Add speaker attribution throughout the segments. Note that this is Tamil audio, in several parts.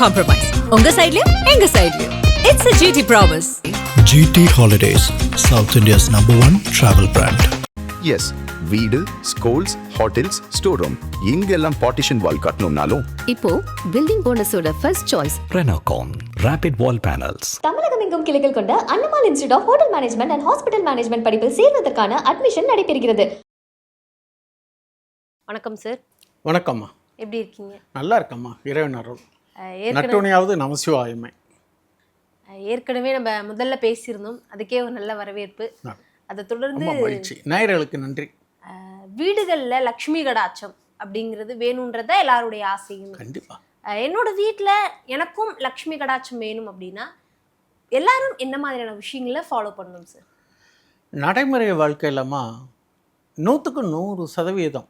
Speaker 1: compromise. உங்க சைடுலயும் எங்க சைடுலயும். It's a GT promise.
Speaker 2: GT Holidays, South India's #1 travel brand.
Speaker 3: Yes, வீடு, ஸ்கூல்ஸ், ஹோட்டல்ஸ், ஸ்டோர் ரூம் இங்கெல்லாம் பார்ட்டிஷன் வால் கட்டணும்னாலும்
Speaker 4: இப்போ பில்டிங் போனஸோட first choice
Speaker 5: Renocon Rapid Wall Panels.
Speaker 6: தமிழகம் எங்கும் கிளைகள் கொண்ட Annamal institute of hotel management and hospital management படிப்பில் சேர்வதற்கான அட்மிஷன் நடைபெறுகிறது.
Speaker 7: வணக்கம் சார்.
Speaker 8: வணக்கம்மா.
Speaker 7: எப்படி இருக்கீங்க?
Speaker 8: நல்லா இருக்கம்மா, இறைவன் அருள். நட்டுணையாவது நமசிவாயமே.
Speaker 7: ஏற்கனவே நம்ம முதல்ல பேசியிருந்தோம், அதுக்கே ஒரு நல்ல வரவேற்பு. அதை தொடர்ந்து
Speaker 8: நேயர்களுக்கு நன்றி.
Speaker 7: வீடுகளில் லக்ஷ்மி கடாட்சம் அப்படிங்கிறது வேணுன்றத எல்லாருடைய ஆசையும்.
Speaker 8: கண்டிப்பா
Speaker 7: என்னோட வீட்டில் எனக்கும் லக்ஷ்மி கடாட்சம் வேணும் அப்படின்னா எல்லாரும் என்ன மாதிரியான விஷயங்களை ஃபாலோ பண்ணணும் சார்?
Speaker 8: நடைமுறை வாழ்க்கையிலமா 100க்கு 100%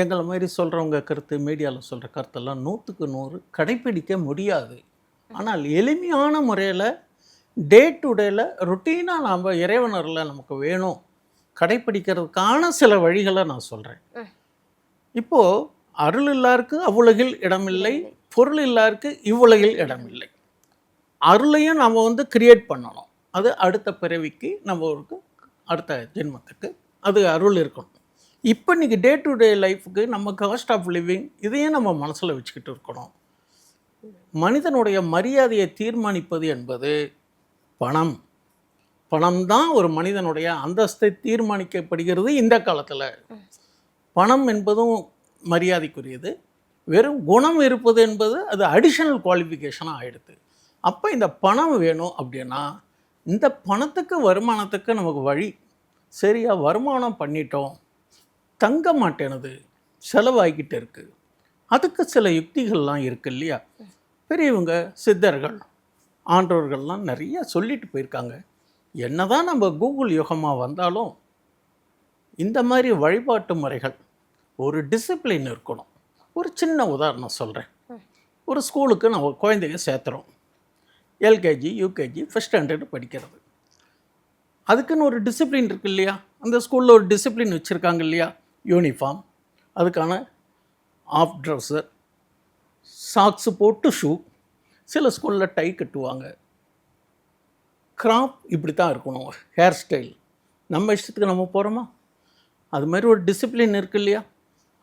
Speaker 8: எங்களை மாதிரி சொல்கிறவங்க கருத்து, மீடியாவில் சொல்கிற கருத்தெல்லாம் 100க்கு 100 கடைப்பிடிக்க முடியாது. ஆனால் எளிமையான முறையில் டே டு டேல ரொட்டீனாக நாம் இறைவனரில் நமக்கு வேணும் கடைப்பிடிக்கிறதுக்கான சில வழிகளை நான் சொல்கிறேன். இப்போது அருள் இல்லாருக்கு அவ்வுலகில் இடமில்லை, பொருள் இல்லாருக்கு இவ்வுலகில் இடமில்லை. அருளையும் நம்ம கிரியேட் பண்ணணும். அது அடுத்த பிறவிக்கு நம்மளுக்கு அடுத்த ஜென்மத்துக்கு அது அருள் இருக்கணும். இப்போ இன்றைக்கி டே டு டே லைஃபுக்கு நம்ம காஸ்ட் ஆஃப் லிவிங் இதையும் நம்ம மனசில் வச்சுக்கிட்டு இருக்கணும். மனிதனுடைய மரியாதையை தீர்மானிப்பது என்பது பணம். பணம் தான் ஒரு மனிதனுடைய அந்தஸ்தை தீர்மானிக்கப்படுகிறது இந்த காலத்தில். பணம் என்பதும் மரியாதைக்குரியது. வெறும் குணம் இருப்பது என்பது அது அடிஷனல் குவாலிஃபிகேஷனாக ஆகிடுது. அப்போ இந்த பணம் வேணும் அப்படின்னா இந்த பணத்துக்கு வருமானத்துக்கு நமக்கு வழி சரியாக வருமானம் பண்ணிட்டோம், தங்க மாட்டேனது, செலவாகிக்கிட்டு இருக்குது. அதுக்கு சில யுக்திகள்லாம் இருக்குது இல்லையா? பெரியவங்க, சித்தர்கள், ஆண்டவர்கள்லாம் நிறைய சொல்லிட்டு போயிருக்காங்க. என்ன தான் நம்ம கூகுள் யுகமாக வந்தாலும் இந்த மாதிரி வழிபாட்டு முறைகள் ஒரு டிசிப்ளின் இருக்கணும். ஒரு சின்ன உதாரணம் சொல்கிறேன். ஒரு ஸ்கூலுக்கு நம்ம குழந்தைங்க சேர்த்துறோம். எல்கேஜி, யூகேஜி, ஃபஸ்ட் ஸ்டாண்டர்டு படிக்கிறது. அதுக்குன்னு ஒரு டிசிப்ளின் இருக்குது இல்லையா? அந்த ஸ்கூலில் ஒரு டிசிப்ளின் வச்சுருக்காங்க இல்லையா? யூனிஃபார்ம், அதுக்கான ஆஃப் ட்ரௌசர், சாக்ஸு போட்டு ஷூ, சில ஸ்கூலில் டை கட்டுவாங்க. கிராப் இப்படி தான் இருக்கணும், ஹேர் ஸ்டைல். நம்ம இஷ்டத்துக்கு நம்ம போகிறோமா? அது மாதிரி ஒரு டிசிப்ளின் இருக்குது இல்லையா?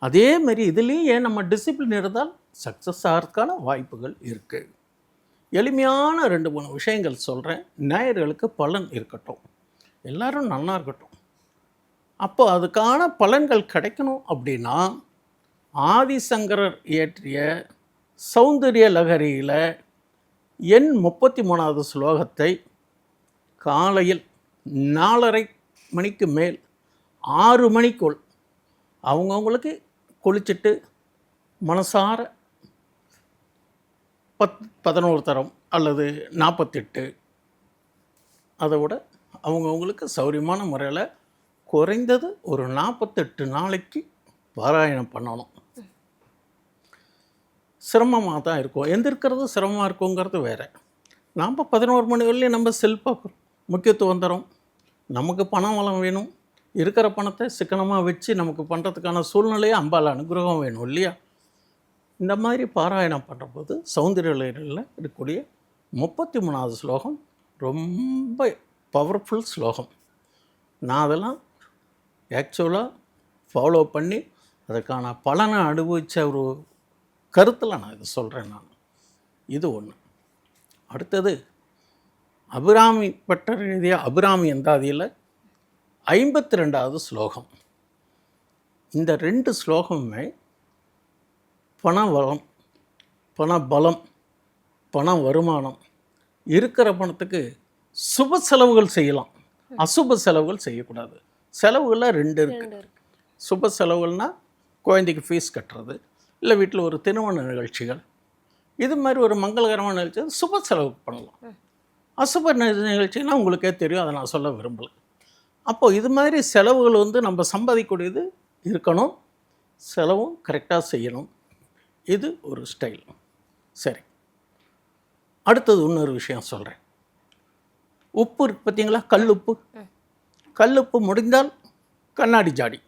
Speaker 8: அதே மாதிரி இதுலேயும் ஏன் நம்ம டிசிப்ளின் இருந்தால் சக்ஸஸ் ஆகிறதுக்கான வாய்ப்புகள் இருக்குது. எளிமையான 2-3 விஷயங்கள் சொல்கிறேன். நேயர்களுக்கு பலன் இருக்கட்டும், எல்லோரும் நல்லா இருக்கட்டும். அப்போ அதுக்கான பலன்கள் கிடைக்கணும் அப்படின்னா ஆதிசங்கரர் இயற்றிய சௌந்தரிய லகரியில் எண் 33வது ஸ்லோகத்தை காலையில் 4:30 மணிக்கு மேல் 6 மணிக்குள் அவங்கவுங்களுக்கு குளிச்சுட்டு மனசார 11 தரம் அல்லது 48, அதை விட அவங்கவுங்களுக்கு சௌரியமான முறையில் குறைந்தது ஒரு 48 நாளைக்கு பாராயணம் பண்ணணும். சிரமமாக தான் இருக்கும், எந்திருக்கிறது சிரமமாக இருக்குங்கிறது வேறு. நாம் 11 மணி வரலையும் நம்ம செல்ஃபாக முக்கியத்துவம் தரோம். நமக்கு பணம் வளம் வேணும், இருக்கிற பணத்தை சிக்கனமாக வச்சு நமக்கு பண்ணுறதுக்கான சூழ்நிலையை அம்பாள் அனுகிரகம் வேணும் இல்லையா? இந்த மாதிரி பாராயணம் பண்ணுறபோது சௌந்தரியலகரியில் இருக்கக்கூடிய 33வது ஸ்லோகம் ரொம்ப பவர்ஃபுல் ஸ்லோகம். நான் அதெல்லாம் ஆக்சுவலாக ஃபாலோ பண்ணி அதுக்கான பலனை அனுபவித்த ஒரு கருத்தில் நான் இதை சொல்கிறேன். நான் இது ஒன்று. அடுத்தது அபிராமி பட்டர் எழுதிய அபிராமி அந்தாதியில் 52வது ஸ்லோகம். இந்த 2 ஸ்லோகமுமே பண வளம், பண பலம், பண வருமானம், இருக்கிற பணத்துக்கு சுப செலவுகள் செய்யலாம், அசுப செலவுகள் செய்யக்கூடாது. செலவுகளில் 2 இருக்குது. சுப செலவுகள்னால் குழந்தைக்கு ஃபீஸ் கட்டுறது, இல்லை வீட்டில் ஒரு திருமண நிகழ்ச்சிகள், இது மாதிரி ஒரு மங்களகரமான நிகழ்ச்சி சுப செலவுக்கு பண்ணலாம். அசுப நிகழ்ச்சின்னா உங்களுக்கே தெரியும், அதை நான் சொல்ல விரும்பலை. அப்போது இது மாதிரி செலவுகள் நம்ம சம்பாதிக்கக்கூடியது இருக்கணும், செலவும் கரெக்டாக செய்யணும். இது ஒரு ஸ்டைல். சரி, அடுத்தது இன்னொரு விஷயம் சொல்கிறேன். உப்பு இருக்குது பார்த்தீங்களா? கல்லுப்பு. கல்லுப்பு முடிந்தால் கண்ணாடி ஜாடி,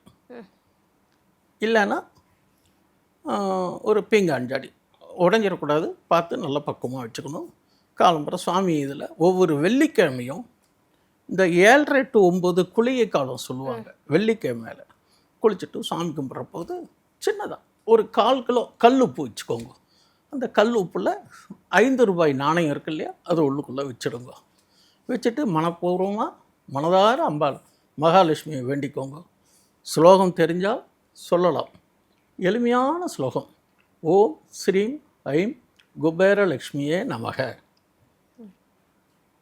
Speaker 8: இல்லைன்னா ஒரு பீங்கான் ஜாடி, உடஞ்சிடக்கூடாது, பார்த்து நல்லா பக்குவமாக வச்சுக்கணும். காலம்புற சுவாமி இதில் ஒவ்வொரு வெள்ளிக்கிழமையும் இந்த 7:30 to 9 குளிகை காலம் சொல்லுவாங்க. வெள்ளிக்கிழமையில் குளிச்சுட்டு சாமி கும்பிட்ற போது சின்னதாக ஒரு 1/4 கிலோ கல் உப்பு வச்சுக்கோங்க. அந்த கல் உப்பில் 5 ரூபாய் நாணயம் இருக்கு இல்லையா, அது உள்ளுக்குள்ளே வச்சுடுங்க. வச்சுட்டு மனப்பூர்வமாக மனதார அம்பாள் மகாலட்சுமியை வேண்டிக்கோங்க. ஸ்லோகம் தெரிஞ்சால் சொல்லலாம். எளிமையான ஸ்லோகம். ஓம் ஸ்ரீம் ஐம் குபேரலக்ஷ்மியே நமக.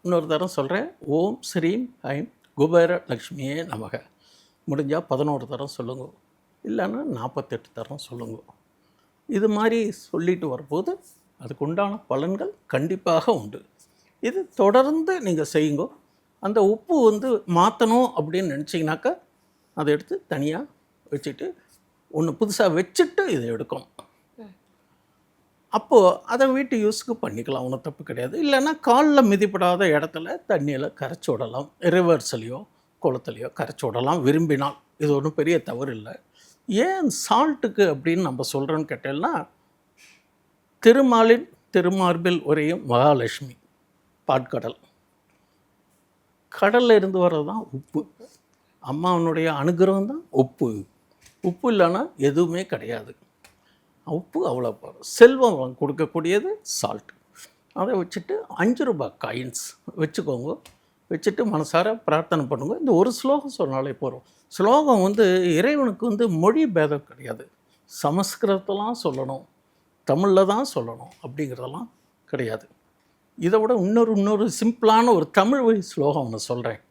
Speaker 8: இன்னொரு தரம் சொல்கிறேன். ஓம் ஸ்ரீம் ஐம் குபேரலக்ஷ்மியே நமக. முடிஞ்சால் 11 தரம் சொல்லுங்க, இல்லைன்னா 48 தரம் சொல்லுங்க. இது மாதிரி சொல்லிட்டு வரும்போது அதுக்கு உண்டான பலன்கள் கண்டிப்பாக உண்டு. இது தொடர்ந்து நீங்கள் செய்யுங்க. அந்த உப்பு மாற்றணும் அப்படின்னு நினச்சிங்கனாக்கா அதை எடுத்து தனியாக வச்சுட்டு ஒன்று புதுசாக வச்சுட்டு இதை எடுக்கணும். அப்போது அதை வீட்டு யூஸுக்கு பண்ணிக்கலாம், ஒன்றும் தப்பு கிடையாது. இல்லைன்னா காலில் மிதிப்படாத இடத்துல தண்ணியில் கரைச்சி விடலாம், ரிவர்ஸ்லையோ குளத்துலையோ கரைச்சி விடலாம் விரும்பினால். இது ஒன்றும் பெரிய தவறு இல்லை. ஏன் சால்ட்டுக்கு அப்படின்னு நம்ம சொல்கிறோன்னு கேட்டேன்னா, திருமாலின் திருமார்பில் உரையும் மகாலட்சுமி பாட்கடல், கடலில் இருந்து வர்றது தான் உப்பு. அம்மாவனுடைய அனுகிரகம் தான் உப்பு. உப்பு இல்லைன்னா எதுவுமே கிடையாது. உப்பு அவ்வளோ செல்வம் கொடுக்கக்கூடியது சால்ட். அதை வச்சுட்டு 5 ரூபாய் காயின்ஸ் வச்சுக்கோங்க. வச்சுட்டு மனசார பிரார்த்தனை பண்ணுங்க. இந்த ஒரு ஸ்லோகம் சொன்னாலே போகிறோம். ஸ்லோகம் இறைவனுக்கு மொழி பேதம் கிடையாது. சமஸ்கிருதத்தெல்லாம் சொல்லணும், தமிழில் தான் சொல்லணும் அப்படிங்கிறதெல்லாம் கிடையாது. இதை விட இன்னொரு சிம்பிளான ஒரு தமிழ் வழி ஸ்லோகம் ஒன்று சொல்கிறேன்.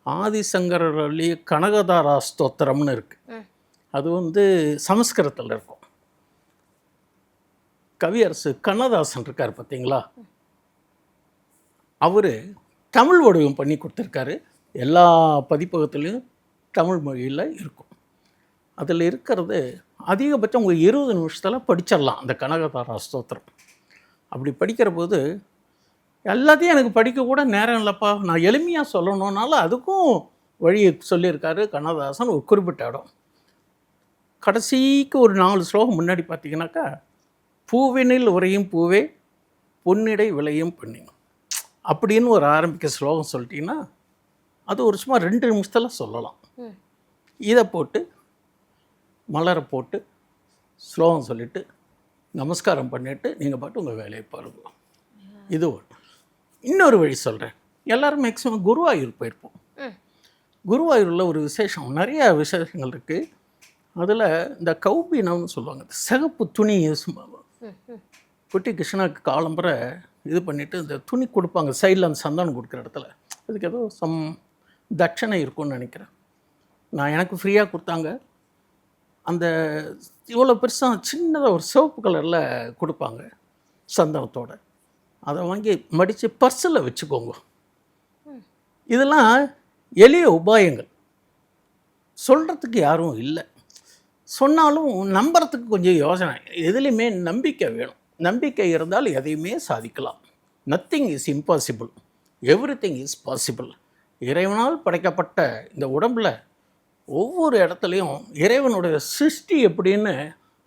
Speaker 8: ஆதிசங்கரர்லி கனகதாரா ஸ்தோத்திரம்னு இருக்குது. அது சமஸ்கிருதத்தில் இருக்கும். கவியரசு கண்ணதாசன் இருக்கார் பார்த்தீங்களா, அவர் தமிழ் வடிவம் பண்ணி கொடுத்துருக்காரு. எல்லா பதிப்பகத்துலேயும் தமிழ் மொழியில் இருக்கும். அதில் இருக்கிறது அதிகபட்சம் உங்கள் 20 நிமிஷத்தில் படிச்சிடலாம் அந்த கனகதாரா ஸ்தோத்திரம். அப்படி படிக்கிற போது எல்லாத்தையும் எனக்கு படிக்கக்கூட நேரம் இல்லைப்பா, நான் எளிமையாக சொல்லணுன்னால அதுக்கும் வழி சொல்லியிருக்காரு கண்ணதாசன். ஒரு குறிப்பிட்ட இடம் கடைசிக்கு ஒரு 4 ஸ்லோகம் முன்னாடி பார்த்தீங்கன்னாக்கா, பூவினில் உரையும் பூவே பொன்னிடை விளையும் பண்ணி அப்படின்னு ஒரு ஆரம்பிக்க ஸ்லோகம் சொல்லிட்டீங்கன்னா அது ஒரு சும்மா 2 நிமிஷத்தில் சொல்லலாம். இதை போட்டு மலரை போட்டு ஸ்லோகம் சொல்லிவிட்டு நமஸ்காரம் பண்ணிவிட்டு நீங்கள் பாட்டு உங்கள் வேலையை பாருங்க. இது ஒன்று. இன்னொரு வழி சொல்கிறேன். எல்லோரும் மேக்ஸிமம் குருவாயூர் போயிருப்போம். குருவாயூரில் ஒரு விசேஷம், நிறையா விசேஷங்கள் இருக்குது. அதில் இந்த கௌபீனம்னு சொல்லுவாங்க, சிகப்பு துணி குட்டி கிருஷ்ணாவுக்கு காலம்பரை இது பண்ணிவிட்டு இந்த துணி கொடுப்பாங்க சைடில், அந்த சந்தானம் கொடுக்குற இடத்துல. அதுக்கு ஏதோ தட்சணை இருக்கும்னு நினைக்கிறேன். எனக்கு ஃப்ரீயாக கொடுத்தாங்க. அந்த இவ்வளோ பெருசாக சின்னதாக ஒரு சிவப்பு கலரில் கொடுப்பாங்க சந்தனத்தோடு. அதை வாங்கி மடித்து பர்ஸில் வச்சுக்கோங்க. இதெல்லாம் எளிய உபாயங்கள், சொல்கிறதுக்கு யாரும் இல்லை. சொன்னாலும் நம்புறதுக்கு கொஞ்சம் யோசனை. எதுலேயுமே நம்பிக்கை வேணும். நம்பிக்கை இருந்தால் எதையுமே சாதிக்கலாம். Nothing is impossible, everything is possible. இறைவனால் படைக்கப்பட்ட இந்த உடம்பில் ஒவ்வொரு இடத்துலையும் இறைவனுடைய சிருஷ்டி எப்படின்னு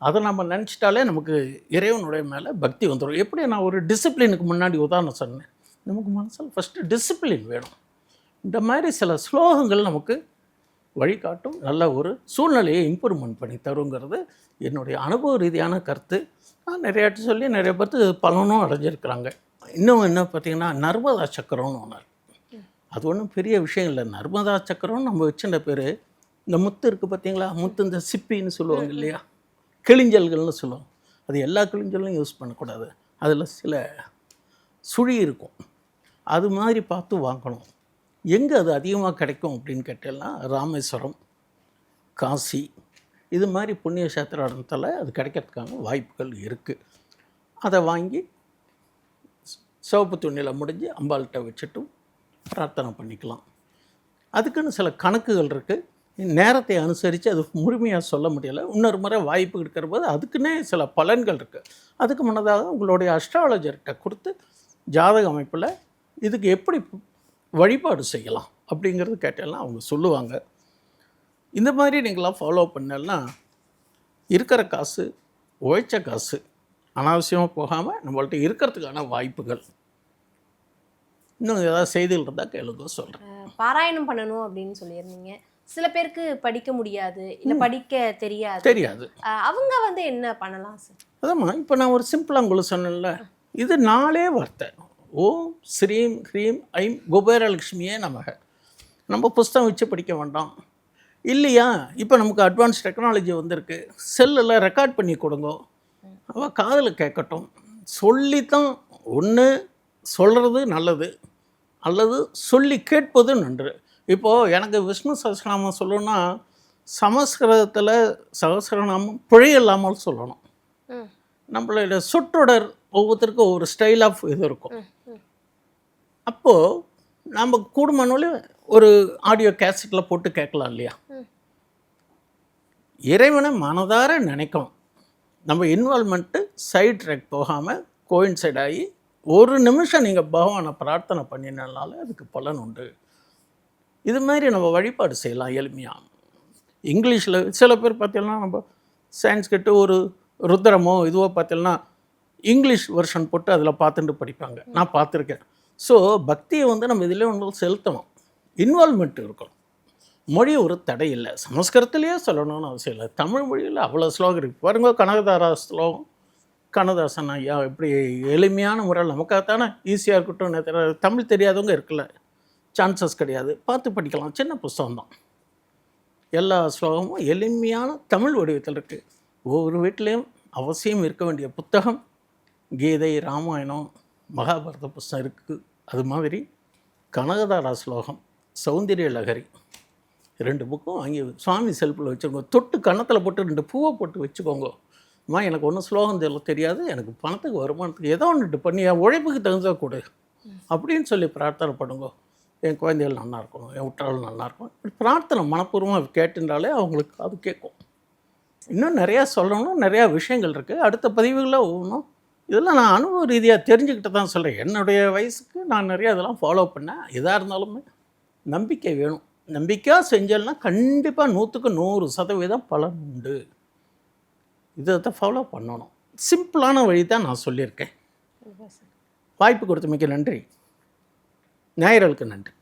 Speaker 8: அதை நம்ம நினச்சிட்டாலே நமக்கு இறைவனுடைய மேலே பக்தி வந்துடும். எப்படி நான் ஒரு டிசிப்ளினுக்கு முன்னாடி உதாரணம் சொன்னேன், நமக்கு மனசில் ஃபஸ்ட்டு டிசிப்ளின் வேணும். இந்த மாதிரி சில ஸ்லோகங்கள் நமக்கு வழிகாட்டும், நல்ல ஒரு சூழ்நிலையை இம்ப்ரூவ்மெண்ட் பண்ணி தருங்கிறது என்னுடைய அனுபவ ரீதியான கருத்து. நான் நிறையாட்டி சொல்லி நிறைய பேர்த்து பலனும் அடைஞ்சிருக்கிறாங்க. இன்னும் என்ன பார்த்திங்கன்னா, நர்மதா சக்கரம்னு ஒன்று. அது ஒன்றும் பெரிய விஷயம் இல்லை. நர்மதா சக்கரம்னு நம்ம வச்சுட்ட பேர். இந்த முத்து இருக்குது பார்த்தீங்களா, முத்து இந்த சிப்பின்னு சொல்லுவாங்க இல்லையா, கிளிஞ்சல்கள்னு சொல்லுவாங்க. அது எல்லா கிளிஞ்சலும் யூஸ் பண்ணக்கூடாது. அதில் சில சுழி இருக்கும். அது மாதிரி பார்த்து வாங்கணும். எங்கே அது அதிகமாக கிடைக்கும் அப்படின்னு கேட்டேன்னா, ராமேஸ்வரம், காசி, இது மாதிரி புண்ணிய சேத்திர இடத்துல அது கிடைக்கிறதுக்கான வாய்ப்புகள் இருக்குது. அதை வாங்கி சிவப்பு துணியில் முடிஞ்சு அம்பாள்கிட்ட வச்சுட்டும் பிரார்த்தனை பண்ணிக்கலாம். அதுக்குன்னு சில கணக்குகள் இருக்குது. நேரத்தை அனுசரித்து அது முழுமையாக சொல்ல முடியலை. இன்னொரு முறை வாய்ப்பு இருக்கிற போது அதுக்குன்னே சில பலன்கள் இருக்குது. அதுக்கு முன்னதாக உங்களுடைய அஸ்ட்ராலஜர்கிட்ட கொடுத்து ஜாதக அமைப்பில் இதுக்கு எப்படி வழிபாடு செய்யலாம் அப்படிங்கிறது கேட்டெல்லாம் அவங்க சொல்லுவாங்க. இந்த மாதிரி நீங்களாம் ஃபாலோ பண்ணலாம். இருக்கிற காசு, உழைச்ச காசு அனாவசியமாக போகாமல் நம்மள்ட்ட இருக்கிறதுக்கான வாய்ப்புகள். இன்னும் ஏதாவது செய்திகள் இருந்தால் கேளுங்க சொல்கிறேன்.
Speaker 7: பாராயணம் பண்ணணும் அப்படின்னு சொல்லியிருந்தீங்க. சில பேருக்கு படிக்க முடியாது, இல்லை படிக்க தெரியாது. அவங்க வந்து என்ன பண்ணலாம் சார்?
Speaker 8: அதாம்மா, இப்போ நான் ஒரு சிம்பிளாக உங்களுக்கு சொன்னேன்ல, இது 4 வார்த்தை. ஓம் ஸ்ரீம் ஹ்ரீம் ஐம் குபேரலக்ஷ்மியே நமக. நம்ம புஸ்தகம் வச்சு படிக்க வேண்டாம் இல்லையா? இப்போ நமக்கு அட்வான்ஸ் டெக்னாலஜி வந்திருக்கு, செல்லில் ரெக்கார்ட் பண்ணி கொடுங்க, அவள் காதில் கேட்கட்டும். சொல்லித்தான் ஒன்று சொல்கிறது நல்லது, அல்லது சொல்லி கேட்பது நன்று. இப்போது எனக்கு விஷ்ணு சஹஸ்ரநாமம் சொல்லணும்னா சமஸ்கிருதத்தில் சஹஸ்ரநாமம் பிழை இல்லாமல் சொல்லணும். நம்மளோட சொற்றொடர் ஒவ்வொருத்தருக்கும் ஒவ்வொரு ஸ்டைல் ஆஃப் இது இருக்கும். அப்போது நம்ம கூடுமானோலே ஒரு ஆடியோ கேசட்டில் போட்டு கேட்கலாம் இல்லையா? இறைவனை மனதார நினைக்கணும். நம்ம இன்வால்மெண்ட்டு சைட் ட்ராக் போகாமல் கோயின்சைட் ஆகி ஒரு நிமிஷம் நீங்கள் பகவானை பிரார்த்தனை பண்ணினால அதுக்கு பலன் உண்டு. இது மாதிரி நம்ம வழிபாடு செய்யலாம் எளிமையாக. இங்கிலீஷில் சில பேர் பார்த்தீங்கன்னா நம்ம சான்ஸ்கிரிட்டு ஒரு ருத்ரமோ இதுவோ பார்த்தீங்கன்னா இங்கிலீஷ் வெர்ஷன் போட்டு அதில் பார்த்துட்டு படிப்பாங்க, நான் பார்த்துருக்கேன். ஸோ பக்தியை வந்து நம்ம இதில் ஒன்று செலுத்தணும், இன்வால்மெண்ட் இருக்கணும். மொழி ஒரு தடை இல்லை, சமஸ்கிருதத்துலேயே சொல்லணும்னு அவசியம் இல்லை. தமிழ் மொழியில் அவ்வளோ ஸ்லோகம் இருக்குது பாருங்க. கனகதாரா ஸ்லோகம், கண்ணதாசன் ஐயா எப்படி எளிமையான முறையில் நமக்காகத்தானே ஈஸியாக இருக்கட்டும். தமிழ் தெரியாதவங்க இருக்குல்ல, சான்சஸ் கிடையாது, பார்த்து படிக்கலாம். சின்ன புஸ்தகம் தான், எல்லா ஸ்லோகமும் எளிமையான தமிழ் வடிவத்தில் இருக்குது. ஒவ்வொரு வீட்லேயும் அவசியம் இருக்க வேண்டிய புத்தகம் கீதை, ராமாயணம், மகாபாரத புஸ்தகம் இருக்குது. அது மாதிரி கனகதாரா ஸ்லோகம், சௌந்தரிய லகரி 2 புக்கும் வாங்கி சுவாமி செல்ஃபில் வச்சுக்கோங்க. தொட்டு கன்னத்தில் போட்டு 2 பூவை போட்டு வச்சுக்கோங்க. அம்மா எனக்கு ஒன்றும் ஸ்லோகம் தெரியாது, எனக்கு பணத்துக்கு வருமானத்துக்கு ஏதோ ஒன்று பண்ணி என் உழைப்புக்கு தகுந்த கொடு அப்படின்னு சொல்லி பிரார்த்தனை பண்ணுங்க. என் குழந்தைகள் நல்லா இருக்கணும், என் உற்றாள் நல்லா இருக்கணும், பிரார்த்தனை மனப்பூர்வமாக கேட்டுன்றாலே அவங்களுக்கு அது கேட்கும். இன்னும் நிறையா சொல்லணும், நிறையா விஷயங்கள் இருக்குது. அடுத்த பதிவுகளில் ஒவ்வொன்றும் இதெல்லாம் நான் அனுபவ ரீதியாக தெரிஞ்சுக்கிட்டு தான் சொல்கிறேன். என்னுடைய வயசுக்கு நான் நிறையா இதெல்லாம் ஃபாலோ பண்ணேன். எதாக இருந்தாலுமே நம்பிக்கை வேணும். நம்பிக்கையாக செஞ்சேன்னா கண்டிப்பாக 100க்கு 100% பலன் உண்டு. இதை ஃபாலோ பண்ணணும். சிம்பிளான வழி தான் நான் சொல்லியிருக்கேன். வாய்ப்பு கொடுத்தமைக்கு நன்றி, நேயர்களுக்கு நன்றி.